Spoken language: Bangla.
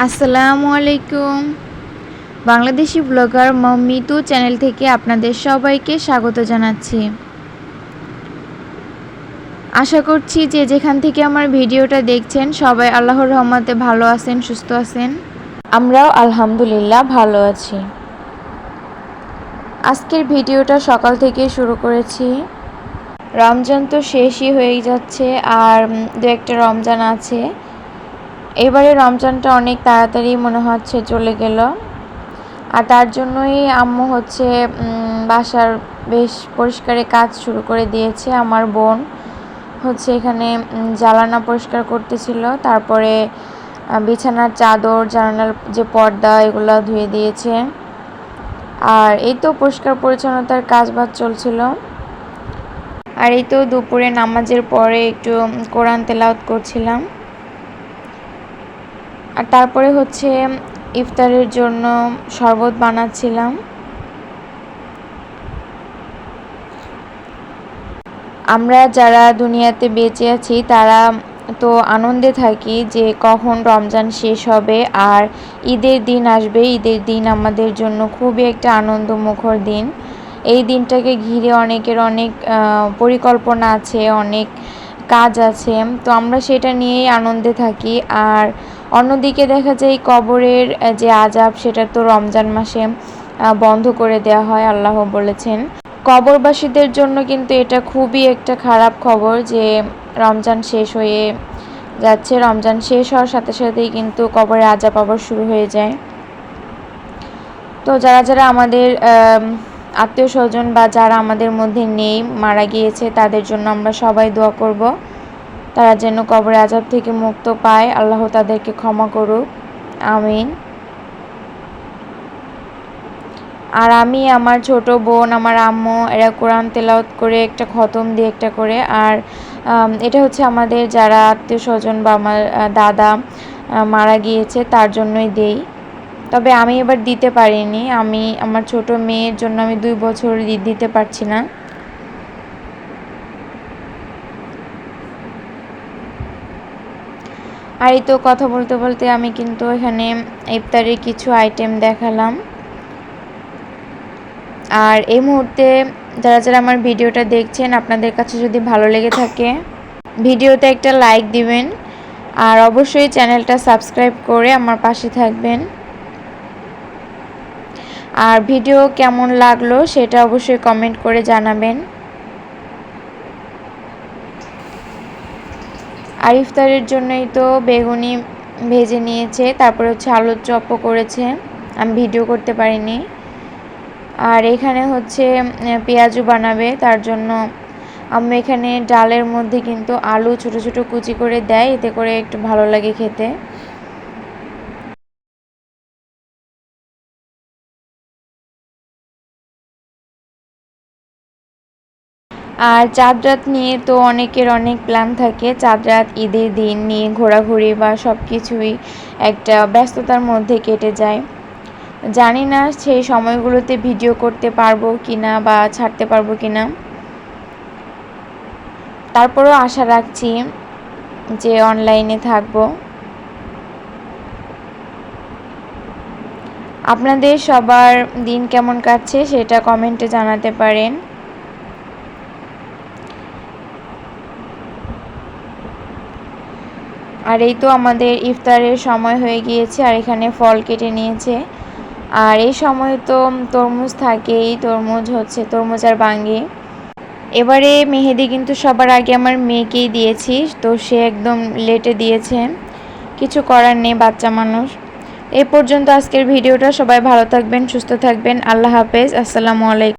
আসসালামু আলাইকুম। বাংলাদেশি ব্লগার মিতু চ্যানেল থেকে আপনাদের সবাইকে স্বাগত জানাচ্ছি। আশা করছি যে যেখান থেকে আমার ভিডিওটা দেখছেন সবাই আল্লাহর রহমতে ভালো আছেন, সুস্থ আছেন। আমরাও আলহামদুলিল্লাহ ভালো আছি। আজকের ভিডিওটা সকাল থেকে শুরু করেছি। রমজান তো শেষই হয়ে যাচ্ছে, আর দু একটা রমজান আছে। এবারে রমজানটা অনেক তাড়াতাড়ি মনে হচ্ছে চলে গেল, আর তার জন্যই আম্মু বাসার বেশ পরিষ্কারের কাজ শুরু করে দিয়েছে। আমার বোন এখানে জানালা পরিষ্কার করতেছিল, তারপরে বিছানার চাদর, জানালার যে পর্দা এগুলো ধুয়ে দিয়েছে। আর এই তো পরিষ্কার পরিচ্ছন্নতার কাজবাজ চলছিল। আর এই তো দুপুরে নামাজের পরে একটু কোরআন তেলাওয়াত করছিলাম। আর তারপরে ইফতারের জন্য শরবত বানাচ্ছিলাম। আমরা যারা দুনিয়াতে বেঁচে আছি তারা তো আনন্দে থাকি যে কখন রমজান শেষ হবে আর ঈদের দিন আসবে। ঈদের দিন আমাদের জন্য খুবই একটা আনন্দমুখর দিন। এই দিনটাকে ঘিরে অনেকের অনেক পরিকল্পনা আছে, অনেক কাজ আছে, তো আমরা সেটা নিয়েই আনন্দে থাকি। আর অন্যদিকে দেখা যায় কবরের যে আযাব, সেটা তো রমজান মাসে বন্ধ করে দেওয়া হয়। আল্লাহ বলেছেন কবরবাসীদের জন্য কিন্তু এটা খুবই একটা খারাপ খবর যে রমজান শেষ হয়ে যাচ্ছে। রমজান শেষ হওয়ার সাথে সাথেই কিন্তু কবরে আযাব আবার শুরু হয়ে যায়। তো যারা যারা আমাদের আত্মীয় স্বজন বা যারা আমাদের মধ্যে নেই, মারা গিয়েছে, তাদের জন্য আমরা সবাই দোয়া করব তারা যেন কবরে আযাব থেকে মুক্ত পায়। আল্লাহ তাদেরকে ক্ষমা করুক, আমিন। আর আমি, আমার ছোট বোন, আমার আম্মু এরা কোরআন তেলাওয়াত করে একটা খতম দিয়ে একটা করে। আর এটা আমাদের যারা আত্মীয় স্বজন বা আমার দাদা মারা গিয়েছে তার জন্যই দেই। তবে আমি এবার দিতে পারিনি, আমি আমার ছোট মেয়ের জন্য আমি 2 বছর দিতে পারছি না। আর এই তো কথা বলতে বলতে আমি কিন্তু এখানে ইফতারের কিছু আইটেম দেখালাম। আর এই মুহূর্তে যারা যারা আমার ভিডিওটা দেখছেন, আপনাদের কাছে যদি ভালো লেগে থাকে ভিডিওতে একটা লাইক দিবেন, আর অবশ্যই চ্যানেলটা সাবস্ক্রাইব করে আমার পাশে থাকবেন। আর ভিডিও কেমন লাগলো সেটা অবশ্যই কমেন্ট করে জানাবেন। আর ইফতারের জন্যই তো বেগুনি ভেজে নিয়েছে, তারপরে আলুর চপও করেছে, আমি ভিডিও করতে পারিনি। আর এখানে পেঁয়াজু বানাবে, তার জন্য আমি এখানে ডালের মধ্যে কিন্তু আলু ছোট ছোট কুচি করে দেয়, এতে করে একটু ভালো লাগে খেতে। আর চাঁদ রাত নিয়ে তো অনেকের অনেক প্ল্যান থাকে। চাঁদ রাত ঈদের দিন নিয়ে ঘোরাঘুরি বা সব কিছুই একটা ব্যস্ততার মধ্যে কেটে যায়। জানি না সেই সময়গুলোতে ভিডিও করতে পারবো কিনা বা ছাড়তে পারবো কিনা, তারপরেও আশা রাখছি যে অনলাইনে থাকবো। আপনাদের সবার দিন কেমন কাটছে সেটা কমেন্টে জানাতে পারেন। আর এই তো আমাদের ইফতারের সময় হয়ে গিয়েছে, আর এখানে ফল কেটে নিয়েছে। আর এই সময় তো তরমুজ থাকেই, তরমুজ আর বাঙ্গি। এবারে মেহেদি কিন্তু সবার আগে আমার মেয়েকেই দিয়েছি, তো সে একদম লেটে দিয়েছে, কিছু করার নেই, বাচ্চা মানুষ। এই পর্যন্ত আজকের ভিডিওটা। সবাই ভালো থাকবেন, সুস্থ থাকবেন। আল্লাহ হাফেজ, আসসালামু আলাইকুম।